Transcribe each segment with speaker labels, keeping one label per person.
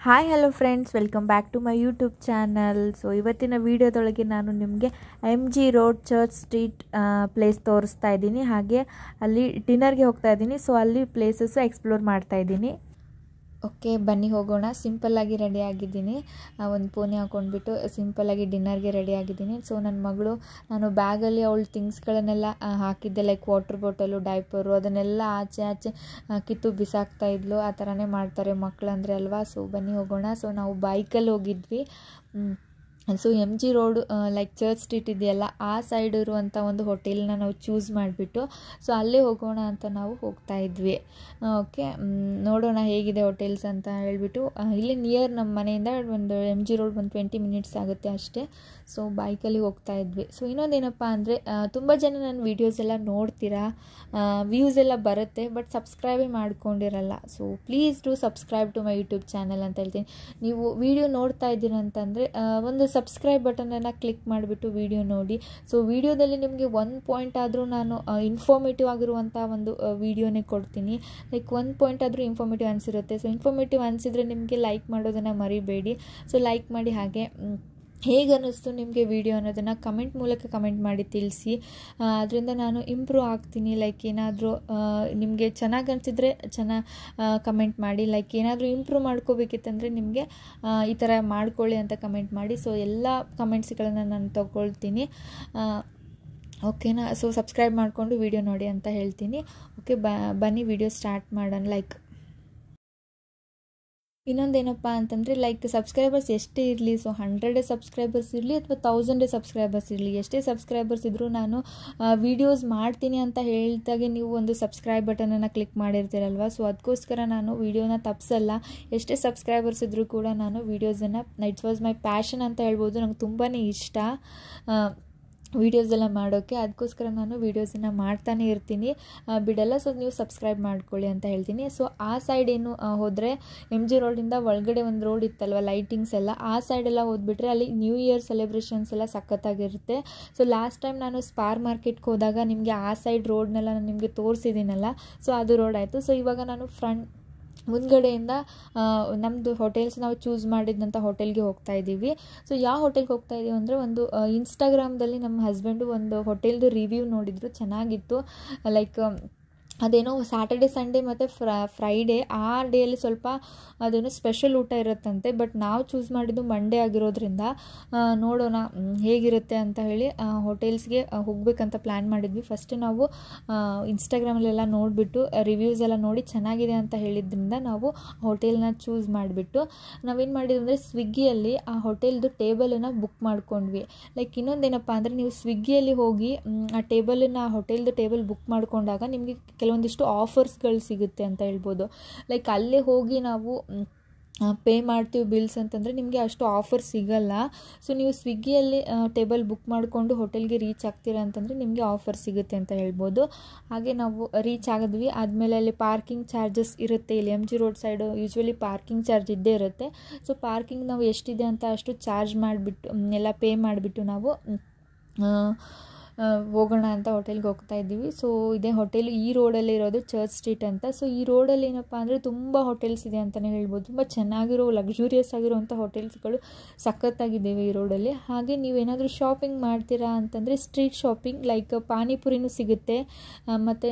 Speaker 1: Hi hello friends, welcome back to my YouTube channel. So ಇವತ್ತಿನ ವೀಡಿಯೋದೊಳಗೆ ನಾನು ನಿಮಗೆ MG road church street place ತೋರಿಸ್ತಾ ಇದ್ದೀನಿ. ಹಾಗೆ ಅಲ್ಲಿ ಡಿನ್ನರ್ಗೆ ಹೋಗ್ತಾ ಇದ್ದೀನಿ. ಸೊ ಅಲ್ಲಿ ಪ್ಲೇಸಸ್ಸು ಎಕ್ಸ್ಪ್ಲೋರ್ ಮಾಡ್ತಾ ಇದ್ದೀನಿ. ಓಕೆ, ಬನ್ನಿ ಹೋಗೋಣ. ಸಿಂಪಲ್ಲಾಗಿ ರೆಡಿ ಆಗಿದ್ದೀನಿ. ಒಂದು ಪೋನಿ ಹಾಕ್ಕೊಂಡ್ಬಿಟ್ಟು ಸಿಂಪಲ್ಲಾಗಿ ಡಿನ್ನರ್ಗೆ ರೆಡಿ ಆಗಿದ್ದೀನಿ. ಸೊ ನನ್ನ ಮಗಳು, ನಾನು ಬ್ಯಾಗಲ್ಲಿ ಅವಳ ಥಿಂಗ್ಸ್ಗಳನ್ನೆಲ್ಲ ಹಾಕಿದ್ದೆ, ಲೈಕ್ ವಾಟರ್ ಬಾಟಲು, ಡೈಪರು, ಅದನ್ನೆಲ್ಲ ಆಚೆ ಕಿತ್ತು ಬಿಸಾಕ್ತಾ ಇದ್ಲು. ಆ ಥರನೇ ಮಾಡ್ತಾರೆ ಮಕ್ಕಳಂದರೆ ಅಲ್ವಾ. ಸೊ ಬನ್ನಿ ಹೋಗೋಣ. ಸೊ ನಾವು ಬೈಕಲ್ಲಿ ಹೋಗಿದ್ವಿ. So MG road like church street ಇದೆಯಲ್ಲ, ಆ ಸೈಡ್ ಇರುವಂಥ ಒಂದು ಹೋಟೆಲ್ನ ನಾವು ಚೂಸ್ ಮಾಡಿಬಿಟ್ಟು ಸೊ ಅಲ್ಲೇ ಹೋಗೋಣ ಅಂತ ನಾವು ಹೋಗ್ತಾ ಇದ್ವಿ. ಓಕೆ, ನೋಡೋಣ ಹೇಗಿದೆ ಹೋಟೆಲ್ಸ್ ಅಂತ ಹೇಳ್ಬಿಟ್ಟು. ಇಲ್ಲಿ ನಿಯರ್ ನಮ್ಮ ಮನೆಯಿಂದ ಒಂದು MG ರೋಡ್ ಒಂದು 20 ಮಿನಿಟ್ಸ್ ಆಗುತ್ತೆ ಅಷ್ಟೇ. ಸೊ ಬೈಕಲ್ಲಿ ಹೋಗ್ತಾ ಇದ್ವಿ. ಸೊ ಇನ್ನೊಂದೇನಪ್ಪ ಅಂದರೆ, ತುಂಬ ಜನ ನನ್ನ ವೀಡಿಯೋಸ್ ಎಲ್ಲ ನೋಡ್ತೀರಾ, ವ್ಯೂಸ್ ಎಲ್ಲ ಬರುತ್ತೆ, ಬಟ್ ಸಬ್ಸ್ಕ್ರೈಬೇ ಮಾಡ್ಕೊಂಡಿರಲ್ಲ. So please do subscribe to my YouTube channel ಅಂತ ಹೇಳ್ತೀನಿ. ನೀವು ವಿಡಿಯೋ ನೋಡ್ತಾ ಇದ್ದೀರ ಅಂತಂದರೆ ಒಂದು ಸಬ್ಸ್ಕ್ರೈಬ್ ಬಟನನ್ನು ಕ್ಲಿಕ್ ಮಾಡಿಬಿಟ್ಟು ವಿಡಿಯೋ ನೋಡಿ. ಸೊ ವಿಡಿಯೋದಲ್ಲಿ ನಿಮಗೆ ಒಂದು ಪಾಯಿಂಟ್ ಆದರೂ ನಾನು ಇನ್ಫಾರ್ಮೇಟಿವ್ ಆಗಿರುವಂಥ ಒಂದು ವಿಡಿಯೋನೇ ಕೊಡ್ತೀನಿ. ಲೈಕ್ ಒಂದು ಪಾಯಿಂಟ್ ಆದರೂ ಇನ್ಫಾರ್ಮೇಟಿವ್ ಅನಿಸಿರುತ್ತೆ. ಸೊ ಇನ್ಫಾರ್ಮೇಟಿವ್ ಅನಿಸಿದರೆ ನಿಮಗೆ ಲೈಕ್ ಮಾಡೋದನ್ನು ಮರಿಬೇಡಿ. ಸೊ ಲೈಕ್ ಮಾಡಿ. ಹಾಗೆ ಹೇಗೆ ಅನ್ನಿಸ್ತು ನಿಮಗೆ ವಿಡಿಯೋ ಅನ್ನೋದನ್ನು ಕಮೆಂಟ್ ಮೂಲಕ ಕಮೆಂಟ್ ಮಾಡಿ ತಿಳಿಸಿ. ಅದರಿಂದ ನಾನು ಇಂಪ್ರೂವ್ ಆಗ್ತೀನಿ. ಲೈಕ್ ಏನಾದರೂ ನಿಮಗೆ ಚೆನ್ನಾಗಿ ಅನಿಸಿದರೆ ಕಮೆಂಟ್ ಮಾಡಿ. ಲೈಕ್ ಏನಾದರೂ ಇಂಪ್ರೂವ್ ಮಾಡ್ಕೋಬೇಕಿತ್ತಂದರೆ ನಿಮಗೆ ಈ ಥರ ಮಾಡ್ಕೊಳ್ಳಿ ಅಂತ ಕಮೆಂಟ್ ಮಾಡಿ. ಸೊ ಎಲ್ಲ ಕಮೆಂಟ್ಸ್ಗಳನ್ನು ನಾನು ತಗೊಳ್ತೀನಿ. ಓಕೆನಾ. ಸೊ ಸಬ್ಸ್ಕ್ರೈಬ್ ಮಾಡಿಕೊಂಡು ವಿಡಿಯೋ ನೋಡಿ ಅಂತ ಹೇಳ್ತೀನಿ. ಓಕೆ, ಬನ್ನಿ ವಿಡಿಯೋ ಸ್ಟಾರ್ಟ್ ಮಾಡೋಣ. ಲೈಕ್ ಇನ್ನೊಂದೇನಪ್ಪ ಅಂತಂದರೆ, ಲೈಕ್ ಸಬ್ಸ್ಕ್ರೈಬರ್ಸ್ ಎಷ್ಟೇ ಇರಲಿ, ಸೊ 100 ಸಬ್ಸ್ಕ್ರೈಬರ್ಸ್ ಇರಲಿ ಅಥವಾ 1000 ಸಬ್ಸ್ಕ್ರೈಬರ್ಸ್ ಇರಲಿ, ಎಷ್ಟೇ ಸಬ್ಸ್ಕ್ರೈಬರ್ಸ್ ಇದ್ದರೂ ನಾನು ವೀಡಿಯೋಸ್ ಮಾಡ್ತೀನಿ ಅಂತ ಹೇಳಿದಾಗೆ ನೀವು ಒಂದು ಸಬ್ಸ್ಕ್ರೈಬ್ ಬಟನನ್ನು ಕ್ಲಿಕ್ ಮಾಡಿರ್ತೀರಲ್ವ. ಸೊ ಅದಕ್ಕೋಸ್ಕರ ನಾನು ವೀಡಿಯೋನ ತಪ್ಪಿಸಲ್ಲ. ಎಷ್ಟೇ ಸಬ್ಸ್ಕ್ರೈಬರ್ಸ್ ಇದ್ದರೂ ಕೂಡ ನಾನು ವೀಡಿಯೋಸನ್ನು, ಇಟ್ಸ್ ವಾಸ್ ಮೈ ಪ್ಯಾಷನ್ ಅಂತ ಹೇಳ್ಬೋದು. ನಂಗೆ ತುಂಬಾ ಇಷ್ಟ ವೀಡಿಯೋಸ್ ಎಲ್ಲ ಮಾಡೋಕ್ಕೆ. ಅದಕ್ಕೋಸ್ಕರ ನಾನು ವೀಡಿಯೋಸನ್ನು ಮಾಡ್ತಾನೆ ಇರ್ತೀನಿ, ಬಿಡಲ್ಲ. ಸೊ ನೀವು ಸಬ್ಸ್ಕ್ರೈಬ್ ಮಾಡ್ಕೊಳ್ಳಿ ಅಂತ ಹೇಳ್ತೀನಿ. ಸೊ ಆ ಸೈಡ್ ಏನು ಹೋದರೆ, MG ರೋಡಿಂದ ಒಳಗಡೆ ಒಂದು ರೋಡ್ ಇತ್ತಲ್ವ, ಲೈಟಿಂಗ್ಸ್ ಎಲ್ಲ, ಆ ಸೈಡೆಲ್ಲ ಹೋದ್ಬಿಟ್ರೆ ಅಲ್ಲಿ ನ್ಯೂ ಇಯರ್ ಸೆಲೆಬ್ರೇಷನ್ಸ್ ಎಲ್ಲ ಸಖತ್ತಾಗಿರುತ್ತೆ. ಸೊ ಲಾಸ್ಟ್ ಟೈಮ್ ನಾನು ಸ್ಪಾರ್ ಮಾರ್ಕೆಟ್ಗೆ ಹೋದಾಗ ನಿಮಗೆ ಆ ಸೈಡ್ ರೋಡ್ನೆಲ್ಲ ನಾನು ನಿಮಗೆ ತೋರಿಸಿದ್ದೀನಲ್ಲ, ಸೊ ಅದು ರೋಡ್ ಆಯಿತು. ಸೊ ಇವಾಗ ನಾನು ಮುಂದ್ಗಡೆಯಿಂದ ನಮ್ಮದು ಹೋಟೆಲ್ಸ್ ನಾವು ಚೂಸ್ ಮಾಡಿದಂಥ ಹೋಟೆಲ್ಗೆ ಹೋಗ್ತಾ ಇದ್ದೀವಿ. ಸೊ ಯಾವ ಹೋಟೆಲ್ಗೆ ಹೋಗ್ತಾ ಇದ್ದೀವಿ ಅಂದರೆ, ಒಂದು ಇನ್ಸ್ಟಾಗ್ರಾಮ್ದಲ್ಲಿ ನಮ್ಮ ಹಸ್ಬೆಂಡು ಒಂದು ಹೋಟೆಲ್ದು ರಿವ್ಯೂ ನೋಡಿದ್ರು, ಚೆನ್ನಾಗಿತ್ತು. ಲೈಕ್ ಅದೇನೋ ಸ್ಯಾಟರ್ಡೆ ಸಂಡೇ ಮತ್ತು ಫ್ರೈಡೇ ಆ ಡೇಯಲ್ಲಿ ಸ್ವಲ್ಪ ಅದೇನೋ ಸ್ಪೆಷಲ್ ಊಟ ಇರುತ್ತಂತೆ. ಬಟ್ ನಾವು ಚೂಸ್ ಮಾಡಿದ್ದು ಮಂಡೇ ಆಗಿರೋದ್ರಿಂದ ನೋಡೋಣ ಹೇಗಿರುತ್ತೆ ಅಂತ ಹೇಳಿ ಹೋಟೆಲ್ಸ್ಗೆ ಹೋಗಬೇಕಂತ ಪ್ಲ್ಯಾನ್ ಮಾಡಿದ್ವಿ. ಫಸ್ಟ್ ನಾವು ಇನ್ಸ್ಟಾಗ್ರಾಮಲ್ಲೆಲ್ಲ ನೋಡಿಬಿಟ್ಟು ರಿವ್ಯೂಸ್ ಎಲ್ಲ ನೋಡಿ ಚೆನ್ನಾಗಿದೆ ಅಂತ ಹೇಳಿದ್ರಿಂದ ನಾವು ಹೋಟೆಲ್ನ ಚೂಸ್ ಮಾಡಿಬಿಟ್ಟು ನಾವೇನು ಮಾಡಿದ್ವಿ ಅಂದರೆ, ಸ್ವಿಗ್ಗಿಯಲ್ಲಿ ಆ ಹೋಟೆಲ್ದು ಟೇಬಲನ್ನು ಬುಕ್ ಮಾಡ್ಕೊಂಡ್ವಿ. ಲೈಕ್ ಇನ್ನೊಂದೇನಪ್ಪ ಅಂದರೆ, ನೀವು ಸ್ವಿಗ್ಗಿಯಲ್ಲಿ ಹೋಗಿ ಆ ಟೇಬಲನ್ನು, ಆ ಹೋಟೆಲ್ದು ಟೇಬಲ್ ಬುಕ್ ಮಾಡಿಕೊಂಡಾಗ ನಿಮಗೆ ಕೆಲವೊಂದಿಷ್ಟು ಆಫರ್ಸ್ಗಳು ಸಿಗುತ್ತೆ ಅಂತ ಹೇಳ್ಬೋದು. ಲೈಕ್ ಅಲ್ಲೇ ಹೋಗಿ ನಾವು ಪೇ ಮಾಡ್ತೀವಿ ಬಿಲ್ಸ್ ಅಂತಂದರೆ ನಿಮಗೆ ಅಷ್ಟು ಆಫರ್ ಸಿಗಲ್ಲ. ಸೊ ನೀವು ಸ್ವಿಗ್ಗಿಯಲ್ಲಿ ಟೇಬಲ್ ಬುಕ್ ಮಾಡಿಕೊಂಡು ಹೋಟೆಲ್ಗೆ ರೀಚ್ ಆಗ್ತೀರಾ ಅಂತಂದರೆ ನಿಮಗೆ ಆಫರ್ ಸಿಗುತ್ತೆ ಅಂತ ಹೇಳ್ಬೋದು. ಹಾಗೆ ನಾವು ರೀಚ್ ಆಗಿದ್ವಿ. ಆದಮೇಲೆ ಅಲ್ಲಿ ಪಾರ್ಕಿಂಗ್ ಚಾರ್ಜಸ್ ಇರುತ್ತೆ. ಇಲ್ಲಿ MG road side usually parking charge ಇದ್ದೇ ಇರುತ್ತೆ. ಸೊ ಪಾರ್ಕಿಂಗ್ ನಾವು ಎಷ್ಟಿದೆ ಅಂತ ಅಷ್ಟು ಚಾರ್ಜ್ ಮಾಡಿಬಿಟ್ಟು ಎಲ್ಲ ಪೇ ಮಾಡಿಬಿಟ್ಟು ನಾವು ಹೋಗೋಣ ಅಂತ ಹೋಟೆಲ್ಗೆ ಹೋಗ್ತಾ ಇದ್ದೀವಿ. ಸೊ ಇದೇ ಹೋಟೆಲ್ ಈ ರೋಡಲ್ಲಿ ಇರೋದು, ಚರ್ಚ್ ಸ್ಟ್ರೀಟ್ ಅಂತ. ಸೊ ಈ ರೋಡಲ್ಲಿ ಏನಪ್ಪ ಅಂದರೆ ತುಂಬ ಹೋಟೆಲ್ಸ್ ಇದೆ ಅಂತಲೇ ಹೇಳ್ಬೋದು. ತುಂಬ ಚೆನ್ನಾಗಿರೋ ಲಕ್ಸುರಿಯಸ್ ಆಗಿರೋವಂಥ ಹೋಟೆಲ್ಸ್ಗಳು ಸಖತ್ತಾಗಿದ್ದೇವೆ ಈ ರೋಡಲ್ಲಿ. ಹಾಗೆ ನೀವೇನಾದರೂ ಶಾಪಿಂಗ್ ಮಾಡ್ತೀರಾ ಅಂತಂದರೆ, ಸ್ಟ್ರೀಟ್ ಶಾಪಿಂಗ್ ಲೈಕ್ ಪಾನಿಪುರಿನೂ ಸಿಗುತ್ತೆ. ಮತ್ತು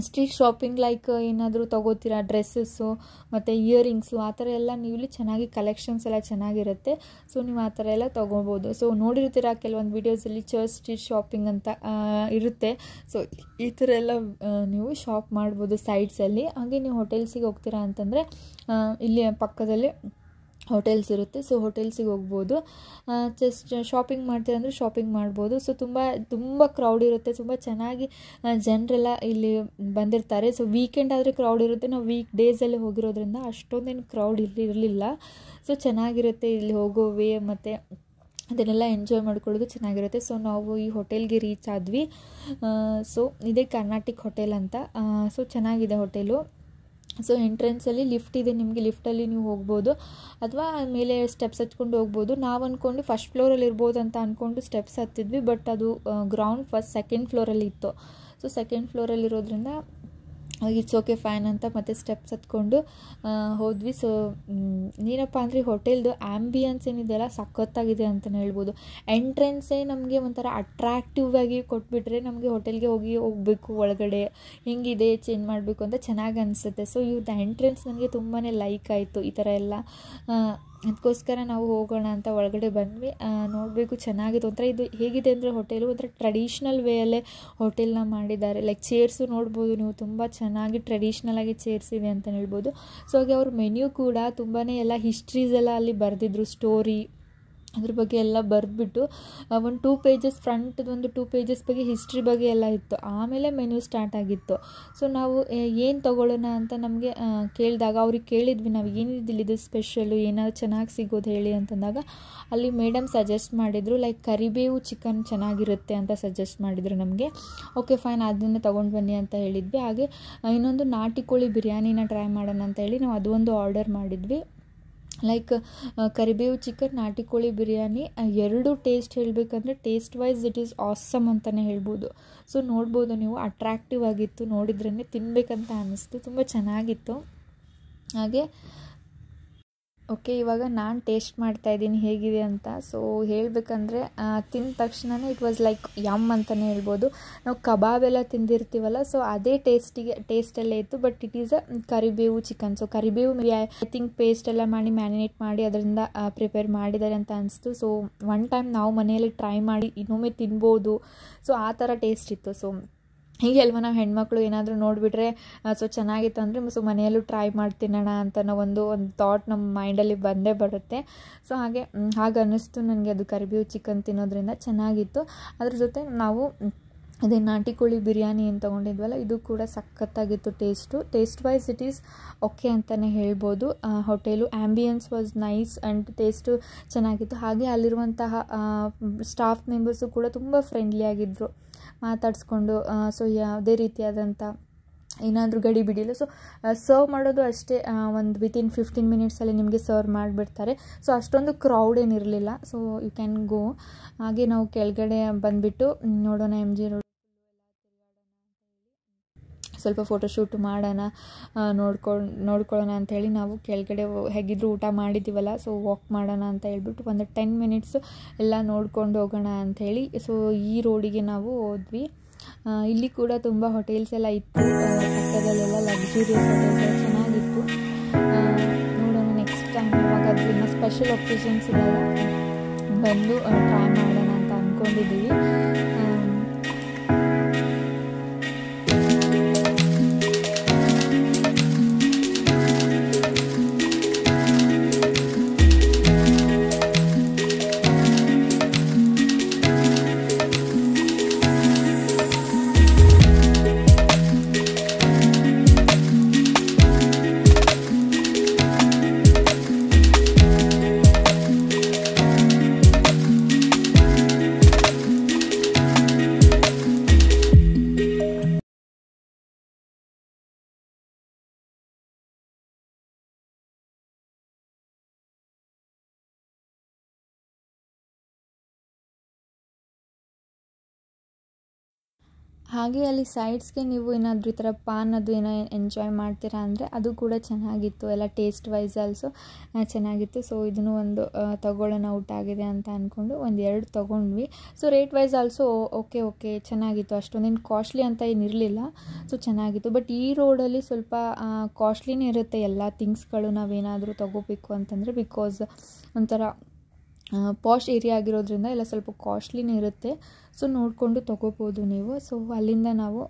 Speaker 1: ಸ್ಟ್ರೀಟ್ ಶಾಪಿಂಗ್ ಲೈಕ್ ಏನಾದರೂ ತೊಗೋತೀರಾ, ಡ್ರೆಸ್ಸಸ್ಸು ಮತ್ತು ಇಯರಿಂಗ್ಸು, ಆ ಥರ ಎಲ್ಲ ನೀವು ಇಲ್ಲಿ ಚೆನ್ನಾಗಿ ಕಲೆಕ್ಷನ್ಸ್ ಎಲ್ಲ ಚೆನ್ನಾಗಿರುತ್ತೆ. ಸೊ ನೀವು ಆ ಥರ ಎಲ್ಲ ತೊಗೋಬೋದು. ಸೊ ನೋಡಿರ್ತೀರ ಕೆಲವೊಂದು ವೀಡಿಯೋಸಲ್ಲಿ ಚರ್ಚ್ ಸ್ಟ್ರೀಟ್ ಶಾಪಿಂಗ್ ಅಂತ ಇರುತ್ತೆ. ಸೊ ಈ ಥರ ಎಲ್ಲ ನೀವು ಶಾಪ್ ಮಾಡ್ಬೋದು ಸೈಡ್ಸಲ್ಲಿ. ಹಾಗೆ ನೀವು ಹೋಟೆಲ್ಸಿಗೆ ಹೋಗ್ತೀರಾ ಅಂತಂದರೆ ಇಲ್ಲಿ ಪಕ್ಕದಲ್ಲಿ ಹೋಟೆಲ್ಸ್ ಇರುತ್ತೆ. ಸೊ ಹೋಟೆಲ್ಸಿಗೆ ಹೋಗ್ಬೋದು. ಜಸ್ಟ್ ಶಾಪಿಂಗ್ ಮಾಡ್ತೀರ ಅಂದರೆ ಶಾಪಿಂಗ್ ಮಾಡ್ಬೋದು. ಸೊ ತುಂಬ ಕ್ರೌಡ್ ಇರುತ್ತೆ. ತುಂಬ ಚೆನ್ನಾಗಿ ಜನರೆಲ್ಲ ಇಲ್ಲಿ ಬಂದಿರ್ತಾರೆ. ಸೊ ವೀಕೆಂಡ್ ಆದರೆ ಕ್ರೌಡ್ ಇರುತ್ತೆ. ನಾವು ವೀಕ್ ಡೇಸಲ್ಲಿ ಹೋಗಿರೋದ್ರಿಂದ ಅಷ್ಟೊಂದೇನು ಕ್ರೌಡ್ ಇಲ್ಲಿ ಇರಲಿಲ್ಲ. ಸೊ ಚೆನ್ನಾಗಿರುತ್ತೆ ಇಲ್ಲಿ ಹೋಗೋ ವೇ, ಮತ್ತು ಅದನ್ನೆಲ್ಲ ಎಂಜಾಯ್ ಮಾಡ್ಕೊಳ್ಳೋದು ಚೆನ್ನಾಗಿರುತ್ತೆ. ಸೊ ನಾವು ಈ ಹೋಟೆಲ್ಗೆ ರೀಚ್ ಆದ್ವಿ. ಸೊ ಇದೇ ಕರ್ನಾಟಿಕ್ ಹೋಟೆಲ್ ಅಂತ. ಸೊ ಚೆನ್ನಾಗಿದೆ ಹೋಟೆಲು. ಸೊ ಎಂಟ್ರೆನ್ಸಲ್ಲಿ ಲಿಫ್ಟ್ ಇದೆ. ನಿಮಗೆ ಲಿಫ್ಟಲ್ಲಿ ನೀವು ಹೋಗ್ಬೋದು ಅಥವಾ ಮೇಲೆ ಸ್ಟೆಪ್ಸ್ ಹತ್ಕೊಂಡು ಹೋಗ್ಬೋದು. ನಾವು ಅಂದ್ಕೊಂಡು ಫಸ್ಟ್ ಫ್ಲೋರಲ್ಲಿ ಇರ್ಬೋದು ಅಂತ ಅಂದ್ಕೊಂಡು ಸ್ಟೆಪ್ಸ್ ಹತ್ತಿದ್ವಿ. ಬಟ್ ಅದು ಗ್ರೌಂಡ್ ಫಸ್ಟ್ ಸೆಕೆಂಡ್ ಫ್ಲೋರಲ್ಲಿ ಇತ್ತು. ಸೊ ಸೆಕೆಂಡ್ ಫ್ಲೋರಲ್ಲಿರೋದ್ರಿಂದ ಇಟ್ಸ್ ಓಕೆ ಫೈನ್ ಅಂತ ಮತ್ತೆ ಸ್ಟೆಪ್ಸ್ ಹತ್ಕೊಂಡು ಹೋದ್ವಿ. ಸೊ ಏನಪ್ಪ ಅಂದರೆ ಹೋಟೆಲ್ದು ಆ್ಯಂಬಿಯನ್ಸ್ ಏನಿದೆಯಲ್ಲ ಸಖತ್ತಾಗಿದೆ ಅಂತಲೇ ಹೇಳ್ಬೋದು. ಎಂಟ್ರೆನ್ಸೇ ನಮಗೆ ಒಂಥರ ಅಟ್ರಾಕ್ಟಿವ್ ಆಗಿ ಕೊಟ್ಬಿಟ್ರೆ ನಮಗೆ ಹೋಟೆಲ್ಗೆ ಹೋಗಬೇಕು, ಒಳಗಡೆ ಹೆಂಗಿದೆ ಚೇಂಜ್ ಮಾಡಬೇಕು ಅಂತ ಚೆನ್ನಾಗಿ ಅನಿಸುತ್ತೆ. ಸೊ ಇವ್ರದ್ದು ಎಂಟ್ರೆನ್ಸ್ ನನಗೆ ತುಂಬಾ ಲೈಕ್ ಆಯಿತು. ಈ ಥರ ಎಲ್ಲ ಅದಕ್ಕೋಸ್ಕರ ನಾವು ಹೋಗೋಣ ಅಂತ ಒಳಗಡೆ ಬಂದ್ವಿ. ನೋಡಬೇಕು, ಚೆನ್ನಾಗಿತ್ತು. ಒಂಥರ ಇದು ಹೇಗಿದೆ ಅಂದರೆ ಹೋಟೆಲು ಒಂಥರ ಟ್ರೆಡಿಷ್ನಲ್ ವೇಯಲ್ಲೇ ಹೋಟೆಲ್ನ ಮಾಡಿದ್ದಾರೆ. ಲೈಕ್ ಚೇರ್ಸು ನೋಡ್ಬೋದು ನೀವು, ತುಂಬ ಚೆನ್ನಾಗಿ ಟ್ರೆಡಿಷ್ನಲಾಗಿ ಚೇರ್ಸ್ ಇದೆ ಅಂತ ಹೇಳ್ಬೋದು. ಸೊ ಹಾಗೆ ಅವ್ರ ಮೆನ್ಯೂ ಕೂಡ ತುಂಬಾ ಎಲ್ಲ ಹಿಸ್ಟ್ರೀಸ್ ಎಲ್ಲ ಅಲ್ಲಿ ಬರೆದಿದ್ರು, ಸ್ಟೋರಿ ಅದ್ರ ಬಗ್ಗೆ ಎಲ್ಲ ಬರೆದ್ಬಿಟ್ಟು ಒಂದು 2 ಪೇಜಸ್ ಫ್ರಂಟ್ದು ಒಂದು 2 ಪೇಜಸ್ ಬಗ್ಗೆ ಹಿಸ್ಟ್ರಿ ಬಗ್ಗೆ ಎಲ್ಲ ಇತ್ತು. ಆಮೇಲೆ ಮೆನ್ಯೂ ಸ್ಟಾರ್ಟ್ ಆಗಿತ್ತು. ಸೊ ನಾವು ಏನು ತೊಗೊಳ್ಳೋಣ ಅಂತ ನಮಗೆ ಕೇಳಿದಾಗ ಅವ್ರಿಗೆ ಕೇಳಿದ್ವಿ, ನಾವು ಏನಿದ್ದಿಲ್ಲ ಇದು ಸ್ಪೆಷಲು, ಏನಾದ್ರು ಚೆನ್ನಾಗಿ ಸಿಗೋದು ಹೇಳಿ ಅಂತಂದಾಗ ಅಲ್ಲಿ ಮೇಡಮ್ ಸಜೆಸ್ಟ್ ಮಾಡಿದರು, ಲೈಕ್ ಕರಿಬೇವು ಚಿಕನ್ ಚೆನ್ನಾಗಿರುತ್ತೆ ಅಂತ ಸಜೆಸ್ಟ್ ಮಾಡಿದರು ನಮಗೆ. ಓಕೆ ಫೈನ್, ಅದನ್ನೇ ತೊಗೊಂಡು ಬನ್ನಿ ಅಂತ ಹೇಳಿದ್ವಿ. ಹಾಗೆ ಇನ್ನೊಂದು ನಾಟಿ ಕೋಳಿ ಬಿರಿಯಾನಿನ ಟ್ರೈ ಮಾಡೋಣ ಅಂತ ಹೇಳಿ ನಾವು ಅದು ಒಂದು ಆರ್ಡರ್ ಮಾಡಿದ್ವಿ. ಲೈಕ್ ಕರಿಬೇವು ಚಿಕನ್, ನಾಟಿ ಕೋಳಿ ಬಿರಿಯಾನಿ ಎರಡು ಟೇಸ್ಟ್ ಹೇಳಬೇಕಂದ್ರೆ taste wise it is awesome ಅಂತಲೇ ಹೇಳ್ಬೋದು. ಸೊ ನೋಡ್ಬೋದು ನೀವು, ಅಟ್ರಾಕ್ಟಿವ್ ಆಗಿತ್ತು, ನೋಡಿದ್ರೇ ತಿನ್ನಬೇಕಂತ ಅನ್ನಿಸ್ತು, ತುಂಬ ಚೆನ್ನಾಗಿತ್ತು. ಹಾಗೆ ಓಕೆ, ಇವಾಗ ನಾನು ಟೇಸ್ಟ್ ಮಾಡ್ತಾಯಿದ್ದೀನಿ ಹೇಗಿದೆ ಅಂತ. ಸೊ ಹೇಳಬೇಕಂದ್ರೆ ತಿಂದ ತಕ್ಷಣವೇ ಇಟ್ ವಾಸ್ ಲೈಕ್ ಯಮ್ ಅಂತಲೇ ಹೇಳ್ಬೋದು. ನಾವು ಕಬಾಬ್ ಎಲ್ಲ ತಿಂದಿರ್ತೀವಲ್ಲ, ಸೊ ಅದೇ ಟೇಸ್ಟಲ್ಲೇ ಇತ್ತು. ಬಟ್ ಇಟ್ ಈಸ್ ಕರಿಬೇವು ಚಿಕನ್. ಸೊ ಕರಿಬೇವು ಐ ಥಿಂಕ್ ಪೇಸ್ಟ್ ಎಲ್ಲ ಮಾಡಿ ಮ್ಯಾರಿನೇಟ್ ಮಾಡಿ ಅದರಿಂದ ಪ್ರಿಪೇರ್ ಮಾಡಿದ್ದಾರೆ ಅಂತ ಅನಿಸ್ತು. ಸೊ ಒನ್ ಟೈಮ್ ನಾವು ಮನೆಯಲ್ಲಿ ಟ್ರೈ ಮಾಡಿ ಇನ್ನೊಮ್ಮೆ ತಿನ್ಬೋದು. ಸೊ ಆ ಥರ ಟೇಸ್ಟ್ ಇತ್ತು. ಸೊ ಹೀಗೆ ಅಲ್ವ ನಾವು ಹೆಣ್ಮಕ್ಳು ಏನಾದರೂ ನೋಡಿಬಿಟ್ರೆ ಸೊ ಚೆನ್ನಾಗಿತ್ತು ಅಂದರೆ ಸೊ ಮನೆಯಲ್ಲೂ ಟ್ರೈ ಮಾಡಿ ತಿನ್ನೋಣ ಅಂತ ನಾವು ಒಂದು ಥಾಟ್ ನಮ್ಮ ಮೈಂಡಲ್ಲಿ ಬಂದೇ ಬರುತ್ತೆ. ಸೊ ಹಾಗೆ ಅನ್ನಿಸ್ತು ನನಗೆ ಅದು ಕರಿಬೇವು ಚಿಕನ್ ತಿನ್ನೋದ್ರಿಂದ ಚೆನ್ನಾಗಿತ್ತು. ಅದ್ರ ಜೊತೆ ನಾವು ಅದೇ ನಾಟಿ ಕೋಳಿ ಬಿರಿಯಾನಿ ಏನು ತೊಗೊಂಡಿದ್ವಲ್ಲ, ಇದು ಕೂಡ ಸಖತ್ತಾಗಿತ್ತು. Taste wise it is okay ಅಂತಲೇ ಹೇಳ್ಬೋದು. Hotel ambience was nice and taste ಚೆನ್ನಾಗಿತ್ತು. ಹಾಗೆ ಅಲ್ಲಿರುವಂತಹ ಸ್ಟಾಫ್ ಮೆಂಬರ್ಸು ಕೂಡ ತುಂಬ ಫ್ರೆಂಡ್ಲಿ ಆಗಿದ್ದರು, ಮಾತಾಡಿಸ್ಕೊಂಡು. ಸೊ ಯಾವುದೇ ರೀತಿಯಾದಂಥ ಏನಾದರೂ ಗಡಿ ಬಿಡಿಲ್ಲ. ಸೊ ಸರ್ವ್ ಮಾಡೋದು ಅಷ್ಟೇ, ಒಂದು ವಿತಿನ್ 15 ಮಿನಿಟ್ಸಲ್ಲಿ ನಿಮಗೆ ಸರ್ವ್ ಮಾಡಿಬಿಡ್ತಾರೆ. ಸೊ ಅಷ್ಟೊಂದು ಕ್ರೌಡ್ ಏನಿರಲಿಲ್ಲ. So you can go. ಹಾಗೆ ನಾವು ಕೆಳಗಡೆ ಬಂದುಬಿಟ್ಟು ನೋಡೋಣ MG ರೋಡ್, ಸ್ವಲ್ಪ ಫೋಟೋಶೂಟ್ ಮಾಡೋಣ, ನೋಡ್ಕೊಳ್ಳೋಣ ಅಂಥೇಳಿ ನಾವು ಕೆಳಗಡೆ ಹೇಗಿದ್ರು ಊಟ ಮಾಡಿದ್ದೀವಲ್ಲ, ಸೊ ವಾಕ್ ಮಾಡೋಣ ಅಂತ ಹೇಳ್ಬಿಟ್ಟು ಒಂದು 10 ಮಿನಿಟ್ಸು ಎಲ್ಲ ನೋಡ್ಕೊಂಡು ಹೋಗೋಣ ಅಂಥೇಳಿ ಸೊ ಈ ರೋಡಿಗೆ ನಾವು ಹೋದ್ವಿ. ಇಲ್ಲಿ ಕೂಡ ತುಂಬ ಹೋಟೆಲ್ಸ್ ಎಲ್ಲ ಇತ್ತು, ಪಕ್ಕದಲ್ಲೆಲ್ಲ ಲಕ್ಸುರಿಯಸ್ ಹೋಟೆಲ್ಸ್ ಚೆನ್ನಾಗಿತ್ತು. ನೋಡೋಣ ನೆಕ್ಸ್ಟ್ ಟೈಮ್ ಇವಾಗ ಅದನ್ನ ಸ್ಪೆಷಲ್ ಒಕೇಶನ್ಸ್ ಇದ್ದಾಗ ಬಂದು ಟ್ರೈ ಮಾಡೋಣ ಅಂತ ಅಂದ್ಕೊಂಡಿದ್ದೀವಿ. ಹಾಗೆ ಅಲ್ಲಿ ಸೈಡ್ಸ್ಗೆ ನೀವು ಏನಾದರೂ ಈ ಥರ ಪಾನ್ ಅದು ಏನೋ ಎಂಜಾಯ್ ಮಾಡ್ತೀರಾ ಅಂದರೆ ಅದು ಕೂಡ ಚೆನ್ನಾಗಿತ್ತು, ಎಲ್ಲ ಟೇಸ್ಟ್ ವೈಸ್ ಆಲ್ಸೋ ಚೆನ್ನಾಗಿತ್ತು. ಸೊ ಇದನ್ನು ಒಂದು ತೊಗೊಳ್ಳೋಣ, ಊಟ ಆಗಿದೆ ಅಂತ ಅಂದ್ಕೊಂಡು 1-2 ತೊಗೊಂಡ್ವಿ. So rate wise also okay ಚೆನ್ನಾಗಿತ್ತು, ಅಷ್ಟೊಂದೇನು ಕಾಸ್ಟ್ಲಿ ಅಂತ ಏನಿರಲಿಲ್ಲ. ಸೊ ಚೆನ್ನಾಗಿತ್ತು. ಬಟ್ ಈ ರೋಡಲ್ಲಿ ಸ್ವಲ್ಪ ಕಾಸ್ಟ್ಲಿನೇ ಇರುತ್ತೆ ಎಲ್ಲ ಥಿಂಗ್ಸ್ಗಳು ನಾವೇನಾದರೂ ತೊಗೋಬೇಕು ಅಂತಂದರೆ, ಬಿಕಾಸ್ ಒಂಥರ ಪಾಶ್ ಏರಿಯಾ ಆಗಿರೋದ್ರಿಂದ ಎಲ್ಲ ಸ್ವಲ್ಪ ಕಾಸ್ಟ್ಲಿನೇ ಇರುತ್ತೆ. ಸೊ ನೋಡಿಕೊಂಡು ತೊಗೋಬೋದು ನೀವು. ಸೊ ಅಲ್ಲಿಂದ ನಾವು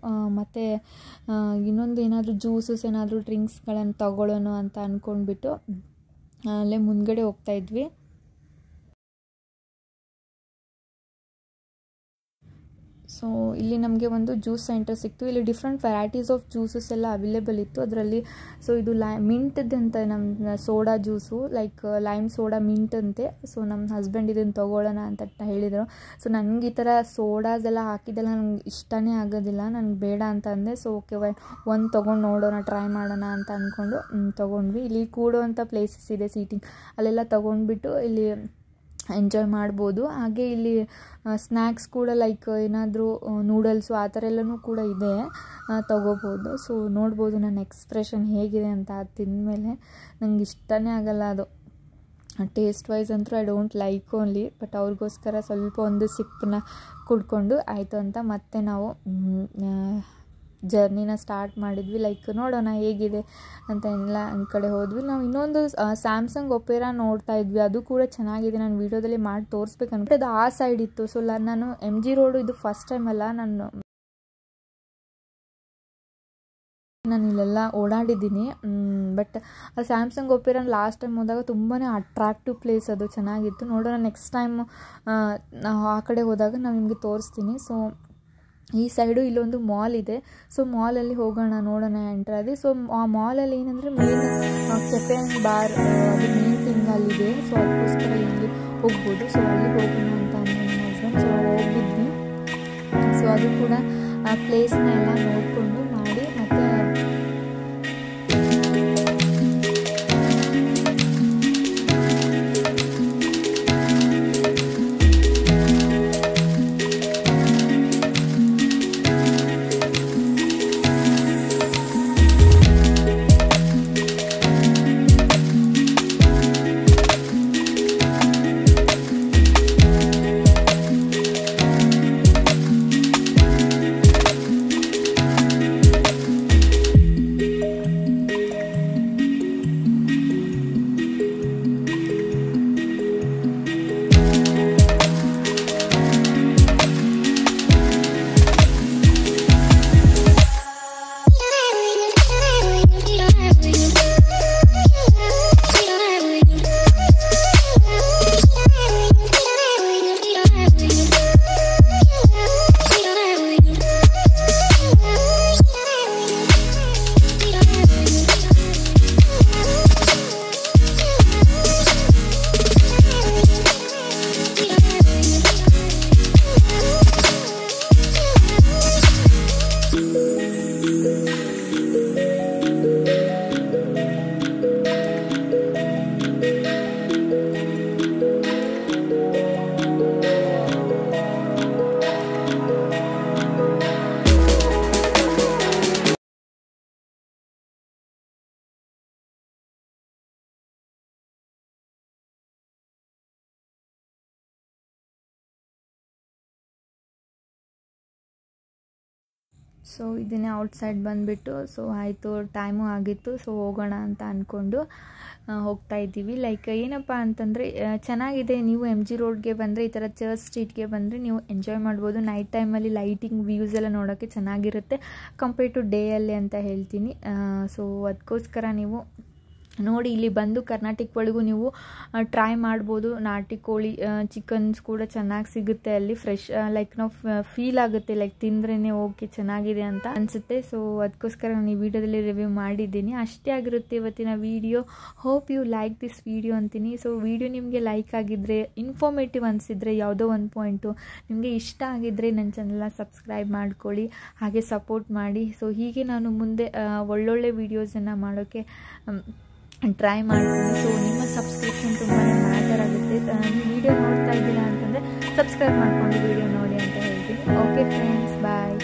Speaker 1: ಮತ್ತು ಇನ್ನೊಂದು ಏನಾದರೂ ಜ್ಯೂಸಸ್ ಏನಾದರೂ ಡ್ರಿಂಕ್ಸ್ಗಳನ್ನು ತೊಗೊಳ್ಳೋಣ ಅಂತ ಅಂದ್ಕೊಂಡ್ಬಿಟ್ಟು ಅಲ್ಲೇ ಮುಂದ್ಗಡೆ ಹೋಗ್ತಾಯಿದ್ವಿ. ಸೊ ಇಲ್ಲಿ ನಮಗೆ ಒಂದು ಜ್ಯೂಸ್ ಸೆಂಟರ್ ಸಿಕ್ತು. ಇಲ್ಲಿ ಡಿಫ್ರೆಂಟ್ ವೆರೈಟೀಸ್ ಆಫ್ ಜ್ಯೂಸಸ್ ಎಲ್ಲ ಅವೈಲೇಬಲ್ ಇತ್ತು ಅದರಲ್ಲಿ. ಸೊ ಇದು ಮಿಂಟ್ದಂತೆ ನಮ್ಮ soda juice, like lime soda mint ಅಂತೆ. ಸೊ ನಮ್ಮ ಹಸ್ಬೆಂಡ್ ಇದನ್ನು ತೊಗೊಳ್ಳೋಣ ಅಂತ ಹೇಳಿದರು. ಸೊ ನನಗೆ ಈ ಥರ ಸೋಡಾಸ್ ಎಲ್ಲ ಹಾಕಿದ್ದೆಲ್ಲ ನನಗೆ ಇಷ್ಟನೇ ಆಗೋದಿಲ್ಲ, ನನಗೆ ಬೇಡ ಅಂತ ಅಂದೆ. ಸೊ ಓಕೆ ಒಂದು ತೊಗೊಂಡು ನೋಡೋಣ, ಟ್ರೈ ಮಾಡೋಣ ಅಂತ ಅಂದ್ಕೊಂಡು ತೊಗೊಂಡ್ವಿ. ಇಲ್ಲಿ ಕೂಡುವಂಥ ಪ್ಲೇಸಸ್ ಇದೆ, ಸೀಟಿಂಗ್, ಅಲ್ಲೆಲ್ಲ ತೊಗೊಂಡ್ಬಿಟ್ಟು ಇಲ್ಲಿ ಎಂಜಾಯ್ ಮಾಡ್ಬೋದು. ಹಾಗೆ ಇಲ್ಲಿ ಸ್ನ್ಯಾಕ್ಸ್ ಕೂಡ ಲೈಕ್ ಏನಾದರೂ ನೂಡಲ್ಸು ಆ ಥರ ಎಲ್ಲನೂ ಕೂಡ ಇದೆ, ತೊಗೋಬೋದು. ಸೊ ನೋಡ್ಬೋದು ನನ್ನ ಎಕ್ಸ್ಪ್ರೆಷನ್ ಹೇಗಿದೆ ಅಂತ. ಅದು ತಿಂದಮೇಲೆ ನಂಗೆ ಇಷ್ಟನೇ ಆಗಲ್ಲ ಅದು. ಟೇಸ್ಟ್ ವೈಸ್ ಅಂತೂ I don't like only, but ಅವ್ರಿಗೋಸ್ಕರ ಸ್ವಲ್ಪ ಒಂದು ಸಿಪ್ಪನ್ನ ಕುಡ್ಕೊಂಡು ಆಯಿತು ಅಂತ ಮತ್ತೆ ನಾವು ಜರ್ನಿನ ಸ್ಟಾರ್ಟ್ ಮಾಡಿದ್ವಿ. ಲೈಕ್ ನೋಡೋಣ ಹೇಗಿದೆ ಅಂತ ಎಲ್ಲ ಒಂದು ಕಡೆ ಹೋದ್ವಿ. ನಾವು ಇನ್ನೊಂದು ಸ್ಯಾಮ್ಸಂಗ್ ಒಪೇರಾ ನೋಡ್ತಾ ಇದ್ವಿ, ಅದು ಕೂಡ ಚೆನ್ನಾಗಿದೆ. ನಾನು ವೀಡಿಯೋದಲ್ಲಿ ಮಾಡಿ ತೋರಿಸ್ಬೇಕು ಅಂದ್ಬಿಟ್ಟು ಅದು ಆ ಸೈಡ್ ಇತ್ತು. ಸೊ ನಾನು MG ರೋಡು ಇದು ಫಸ್ಟ್ ಟೈಮ್ ಅಲ್ಲ, ನಾನು ಇಲ್ಲೆಲ್ಲ ಓಡಾಡಿದ್ದೀನಿ. ಬಟ್ ಆ ಸ್ಯಾಮ್ಸಂಗ್ ಒಪೇರಾ ಲಾಸ್ಟ್ ಟೈಮ್ ಹೋದಾಗ ತುಂಬಾ ಅಟ್ರಾಕ್ಟಿವ್ ಪ್ಲೇಸ್, ಅದು ಚೆನ್ನಾಗಿತ್ತು. ನೋಡೋಣ ನೆಕ್ಸ್ಟ್ ಟೈಮ್ ಆ ಕಡೆ ಹೋದಾಗ ನಾನು ನಿಮಗೆ ತೋರಿಸ್ತೀನಿ. ಸೊ ಈ ಸೈಡು ಇಲ್ಲೊಂದು ಮಾಲ್ ಇದೆ. ಸೊ ಮಾಲಲ್ಲಿ ಹೋಗೋಣ, ನೋಡೋಣ ಎಂಟ್ರ್ ಆಗಿ. ಸೊ ಆ ಮಾಲಲ್ಲಿ ಏನಂದರೆ ಮೇನ್ ಕೆಫೆ ಆ್ಯಂಡ್ ಬಾರ್ ಅದು ಮೇನ್ ಥಿಂಗ್ ಅಲ್ಲಿದೆ. ಸೊ ಅದಕ್ಕೋಸ್ಕರ ಇಲ್ಲಿ ಹೋಗ್ಬೋದು. ಸೊ ಅಲ್ಲಿ ಹೋಗೋಣ ಅಂತ ಹಸ್ಬೆಂಡ್. ಸೊ ಹೋಗಿದ್ವಿ. ಸೊ ಅದು ಕೂಡ ಆ ಪ್ಲೇಸ್ನ ಎಲ್ಲ ನೋಡಿಕೊಂಡು ಮಾಡಿ ಮತ್ತು ಸೊ ಇದನ್ನೇ ಔಟ್ಸೈಡ್ ಬಂದುಬಿಟ್ಟು ಸೊ ಆಯಿತು, ಟೈಮು ಆಗಿತ್ತು. ಸೊ ಹೋಗೋಣ ಅಂತ ಅಂದ್ಕೊಂಡು ಹೋಗ್ತಾ ಇದ್ದೀವಿ. ಲೈಕ್ ಏನಪ್ಪ ಅಂತಂದರೆ ಚೆನ್ನಾಗಿದೆ. ನೀವು MG ರೋಡ್ಗೆ ಬಂದರೆ, ಈ ಥರ ಚರ್ಚ್ ಸ್ಟ್ರೀಟ್ಗೆ ಬಂದರೆ ನೀವು ಎಂಜಾಯ್ ಮಾಡ್ಬೋದು. ನೈಟ್ ಟೈಮಲ್ಲಿ ಲೈಟಿಂಗ್ ವ್ಯೂಸ್ ಎಲ್ಲ ನೋಡೋಕ್ಕೆ ಚೆನ್ನಾಗಿರುತ್ತೆ ಕಂಪೇರ್ ಟು ಡೇಯಲ್ಲಿ ಅಂತ ಹೇಳ್ತೀನಿ. ಸೊ ಅದಕ್ಕೋಸ್ಕರ ನೀವು ನೋಡಿ ಇಲ್ಲಿ ಬಂದು ಕರ್ನಾಟಕ ಒಳಗೂ ನೀವು ಟ್ರೈ ಮಾಡ್ಬೋದು. ನಾಟಿ ಕೋಳಿ ಚಿಕನ್ಸ್ ಕೂಡ ಚೆನ್ನಾಗಿ ಸಿಗುತ್ತೆ ಅಲ್ಲಿ, ಫ್ರೆಶ್. ಲೈಕ್ ನಾವು ಫೀಲ್ ಆಗುತ್ತೆ, ಲೈಕ್ ತಿಂದ್ರೇ ಓಕೆ ಚೆನ್ನಾಗಿದೆ ಅಂತ ಅನಿಸುತ್ತೆ. ಸೊ ಅದಕ್ಕೋಸ್ಕರ ನಾನು ಈ ವಿಡಿಯೋದಲ್ಲಿ ರಿವ್ಯೂ ಮಾಡಿದ್ದೀನಿ. ಅಷ್ಟೇ ಆಗಿರುತ್ತೆ ಇವತ್ತಿನ video. Hope you like this video ಅಂತೀನಿ. ಸೊ ವಿಡಿಯೋ ನಿಮಗೆ ಲೈಕ್ ಆಗಿದ್ದರೆ, ಇನ್ಫಾರ್ಮೇಟಿವ್ ಅನಿಸಿದರೆ, ಯಾವುದೋ ಒಂದು ಪಾಯಿಂಟು ನಿಮಗೆ ಇಷ್ಟ ಆಗಿದ್ದರೆ ನನ್ನ ಚಾನಲ್ನ ಸಬ್ಸ್ಕ್ರೈಬ್ ಮಾಡ್ಕೊಳ್ಳಿ, ಹಾಗೆ ಸಪೋರ್ಟ್ ಮಾಡಿ. ಸೊ ಹೀಗೆ ನಾನು ಮುಂದೆ ಒಳ್ಳೊಳ್ಳೆ ವೀಡಿಯೋಸನ್ನು ಮಾಡೋಕ್ಕೆ ಟ್ರೈ ಮಾಡ್ತೀನಿ. ಸೊ ನಿಮ್ಮ ಸಬ್ಸ್ಕ್ರಿಪ್ಷನ್ ತುಂಬಾ ಮ್ಯಾಟರ್ ಆಗುತ್ತೆ. ನೀವು ವಿಡಿಯೋ ನೋಡ್ತಾ ಇದ್ದೀರಾ ಅಂತಂದರೆ ಸಬ್ಸ್ಕ್ರೈಬ್ ಮಾಡಿಕೊಂಡು ವಿಡಿಯೋ ನೋಡಿ ಅಂತ ಹೇಳ್ತೀನಿ. ಓಕೆ ಫ್ರೆಂಡ್ಸ್, ಬಾಯ್.